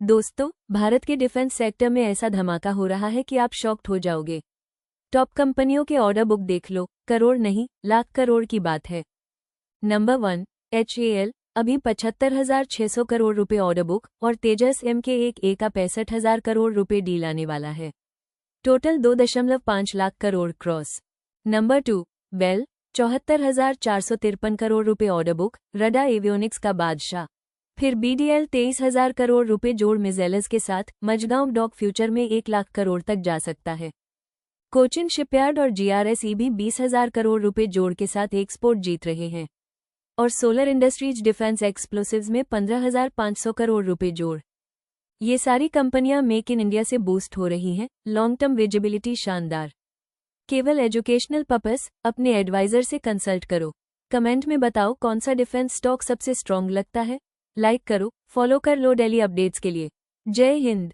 दोस्तों, भारत के defence sector में ऐसा धमाका हो रहा है कि आप शॉक्ड हो जाओगे। टॉप कंपनियों के ऑर्डर बुक देख लो, करोड़ नहीं लाख करोड़ की बात है। नंबर 1, HAL, अभी 75,600 करोड़ रुपए ऑर्डर बुक और तेजस MK1A का 65,000 करोड़ रुपए डील आने वाला है। Total 2.5 lakh crore cross. Number 2, BEL, 74,453 crore रुपए ऑर्डर बुक, रडा एवियोनिक्स का बादशाह। फिर BDL 23,000 करोड़ रुपए जोड़ मिजेलस के साथ मझगांव डॉक फ्यूचर में 1 लाख करोड़ तक जा सकता है। कोचिन शिपयार्ड और GRSE भी 20,000 करोड़ रुपए जोड़ के साथ एक्सपोर्ट जीत रहे हैं। और सोलर इंडस्ट्रीज डिफेंस एक्सप्लोसिव्स में 15,500 करोड़ रुपए जोड़। ये सारी कंपनियां मेक इन इंडिया से बूस्ट हो रही हैं, लॉन्ग टर्म विजिबिलिटी शानदार। केवल एजुकेशनल पर्पस, अपने एडवाइजर से कंसल्ट करो। कमेंट में बताओ कौन सा डिफेंस स्टॉक सबसे स्ट्रॉन्ग लगता है। लाइक करो, फॉलो कर लो डेली अपडेट्स के लिए। जय हिंद।